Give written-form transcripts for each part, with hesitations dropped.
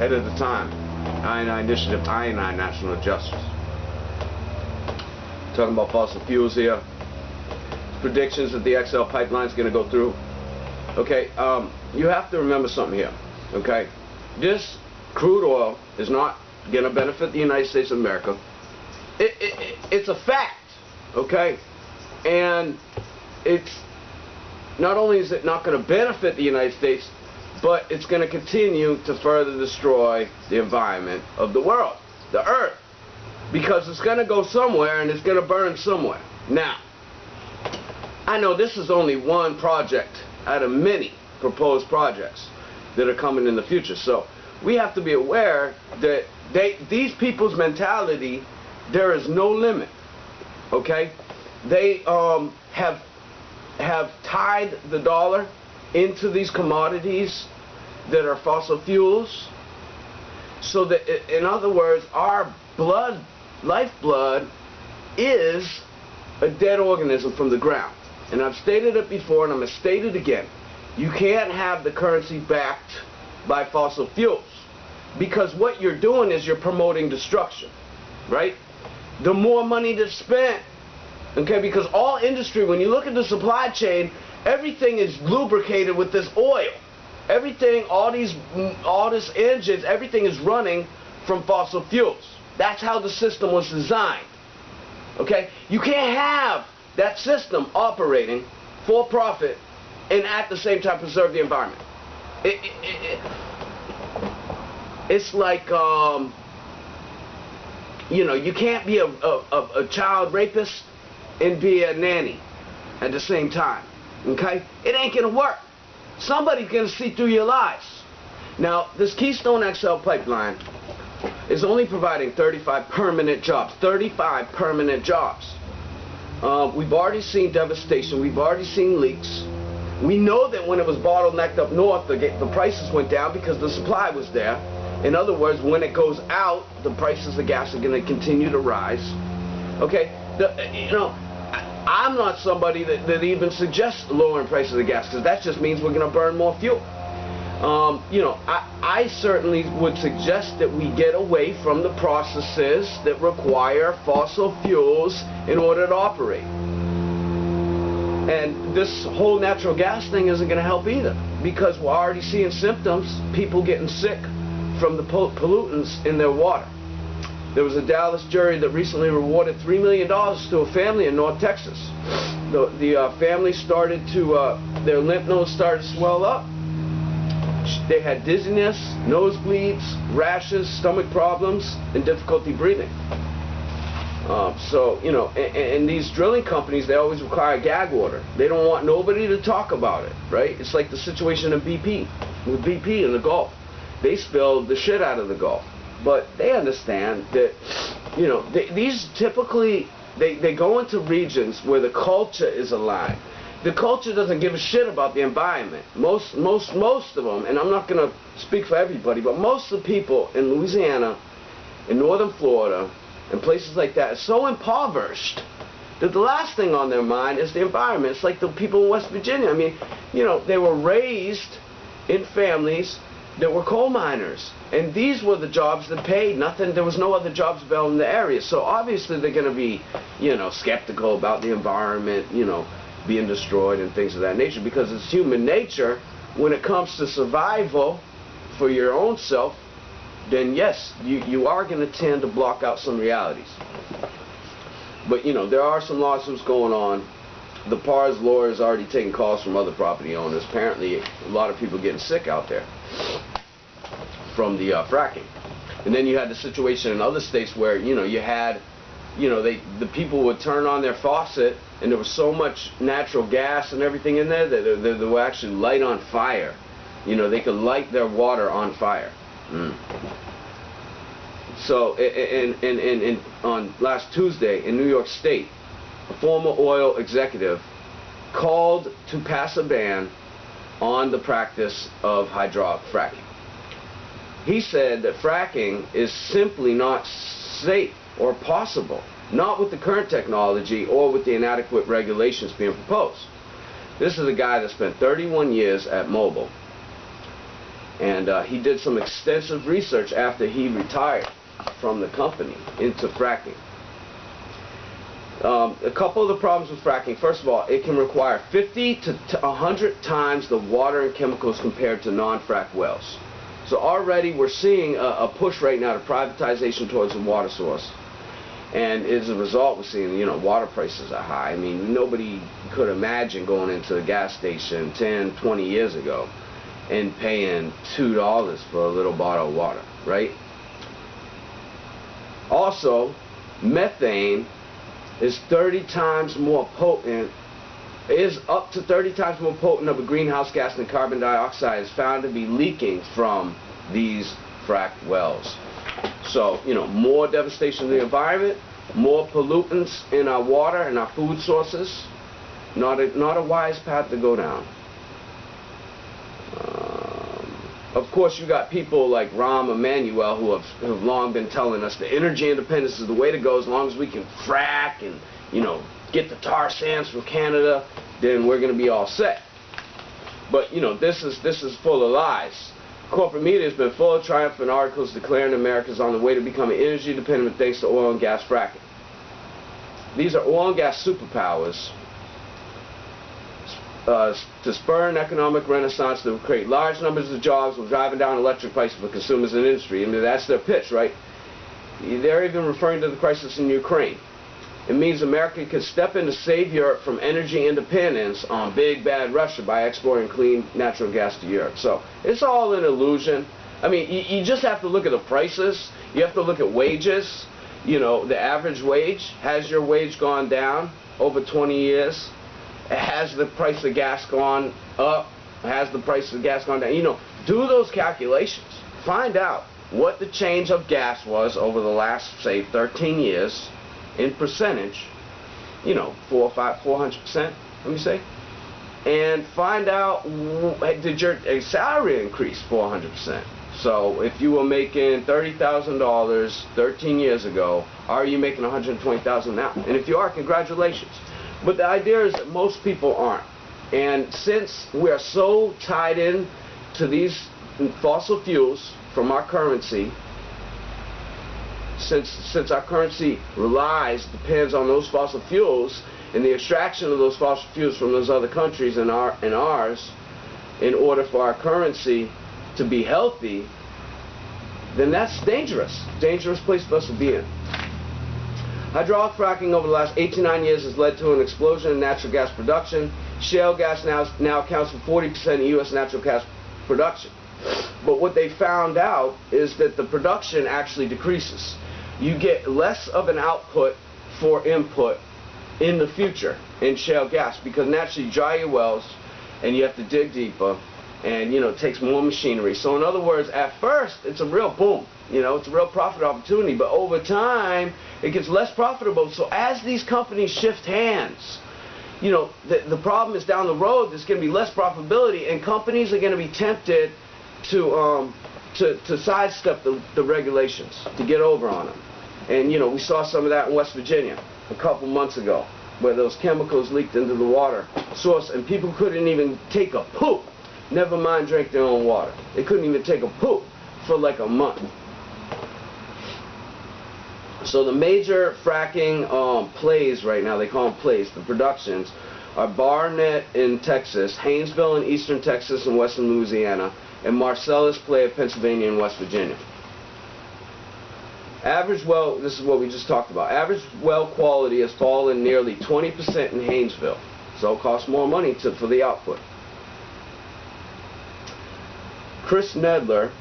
ahead of the time. Initiative, InInational Justice. Talking about fossil fuels here. Predictions that the XL pipeline is going to go through. Okay, you have to remember something here. Okay, this crude oil is not going to benefit the United States of America. It's a fact. Okay, and it's not only is it not going to benefit the United States, but it's going to continue to further destroy the environment of the world, the earth, because it's going to go somewhere and it's going to burn somewhere. Now, I know this is only one project out of many proposed projects that are coming in the future, so we have to be aware that these people's mentality, there is no limit. Okay, they have tied the dollar into these commodities that are fossil fuels, so that, in other words, our blood, lifeblood, is a dead organism from the ground. And I've stated it before, and I'm going to state it again. You can't have the currency backed by fossil fuels, because what you're doing is you're promoting destruction, right? The more money that's spent, okay, because all industry, when you look at the supply chain, everything is lubricated with this oil. Everything, all these engines, everything is running from fossil fuels. That's how the system was designed. Okay? You can't have that system operating for profit and at the same time preserve the environment. It's like, you know, you can't be a child rapist and be a nanny at the same time. Okay? It ain't gonna work. Somebody's gonna see through your lies. Now, this Keystone XL pipeline is only providing 35 permanent jobs. 35 permanent jobs. We've already seen devastation. We've already seen leaks. We know that when it was bottlenecked up north, the prices went down because the supply was there. In other words, when it goes out, the prices of gas are going to continue to rise. Okay, you know, I'm not somebody that even suggests lowering prices of gas, because that just means we're going to burn more fuel. You know, I certainly would suggest that we get away from the processes that require fossil fuels in order to operate. And this whole natural gas thing isn't going to help either, because we're already seeing symptoms, people getting sick from the pollutants in their water. There was a Dallas jury that recently rewarded $3 million to a family in North Texas. The family started to, their lymph nodes started to swell up. They had dizziness, nosebleeds, rashes, stomach problems, and difficulty breathing. So, you know, and these drilling companies, they always require gag order. They don't want nobody to talk about it, right? It's like the situation of BP, with BP in the Gulf. They spilled the shit out of the Gulf. But they understand that, you know, these typically, they go into regions where the culture is alive. The culture doesn't give a shit about the environment. Most of them, and I'm not going to speak for everybody, but most of the people in Louisiana, in northern Florida, and places like that are so impoverished that the last thing on their mind is the environment. It's like the people in West Virginia. I mean, you know, they were raised in families that were coal miners, and these were the jobs that paid nothing. There was no other jobs available in the area, so obviously they're going to be, you know, skeptical about the environment, you know, being destroyed and things of that nature, because it's human nature. When it comes to survival for your own self, then yes, you are going to tend to block out some realities. But, you know, there are some lawsuits going on. The PAR's lawyer is already taking calls from other property owners. Apparently a lot of people getting sick out there from the fracking. And then you had the situation in other states where, you know, you had, you know, the people would turn on their faucet and there was so much natural gas and everything in there that they would actually light on fire. You know, they could light their water on fire. So, on last Tuesday in New York State, a former oil executive called to pass a ban on the practice of hydraulic fracking. He said that fracking is simply not safe or possible, not with the current technology or with the inadequate regulations being proposed. This is a guy that spent 31 years at Mobil. And he did some extensive research after he retired from the company into fracking. A couple of the problems with fracking: first of all, it can require 50 to 100 times the water and chemicals compared to non-frack wells. So already we're seeing a push right now to privatization towards the water source. And as a result, we're seeing, water prices are high. I mean, nobody could imagine going into a gas station 10, 20 years ago and paying $2 for a little bottle of water, right? Also, methane is 30 times more potent, is up to 30 times more potent of a greenhouse gas than carbon dioxide, is found to be leaking from these fracked wells. So, more devastation to the environment, more pollutants in our water and our food sources. Not a wise path to go down. Of course, you got people like Rahm Emanuel who have long been telling us that energy independence is the way to go. As long as we can frack and, get the tar sands from Canada, then we're going to be all set. But, this is full of lies. Corporate media has been full of triumphant articles declaring America's on the way to becoming energy dependent thanks to oil and gas fracking. These are oil and gas superpowers to spur an economic renaissance that will create large numbers of jobs while driving down electric prices for consumers and industry. I mean, that's their pitch, right? They're even referring to the crisis in Ukraine. It means America can step in to save Europe from energy independence on big bad Russia by exporting clean natural gas to Europe. So it's all an illusion. I mean, you just have to look at the prices. You have to look at wages. The average wage. Has your wage gone down over 20 years? Has the price of gas gone up? Has the price of gas gone down? Do those calculations. Find out what the change of gas was over the last, say, 13 years in percentage. 400%, let me say. And find out, did your salary increase 400%? So if you were making $30,000 13 years ago, are you making $120,000 now? And if you are, congratulations. But the idea is that most people aren't. And since we are so tied in to these fossil fuels from our currency, since our currency depends on those fossil fuels and the extraction of those fossil fuels from those other countries and ours, in order for our currency to be healthy, then that's dangerous. Dangerous place for us to be in. Hydraulic fracking over the last 89 years has led to an explosion in natural gas production. Shale gas now accounts for 40% of U.S. natural gas production. But what they found out is that the production actually decreases. You get less of an output for input in the future in shale gas, because naturally you dry your wells and you have to dig deeper, and it takes more machinery. So in other words, at first it's a real boom, it's a real profit opportunity, but over time it gets less profitable. So as these companies shift hands, the problem is down the road there's going to be less profitability, and companies are going to be tempted to sidestep the regulations, to get over on them. And we saw some of that in West Virginia a couple months ago, where those chemicals leaked into the water source and people couldn't even take a poop, never mind drink their own water. They couldn't even take a poop for like a month. So the major fracking plays right now, they call them plays, the productions, are Barnett in Texas, Haynesville in eastern Texas and western Louisiana, and Marcellus Play of Pennsylvania and West Virginia. Average well, this is what we just talked about, average well quality has fallen nearly 20% in Haynesville, so it costs more money for the output. Chris Nedler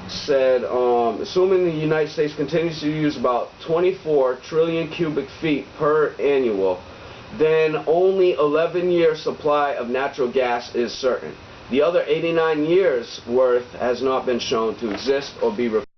said, assuming the United States continues to use about 24 trillion cubic feet per annual, then only 11-year supply of natural gas is certain. The other 89 years worth has not been shown to exist or be replaced.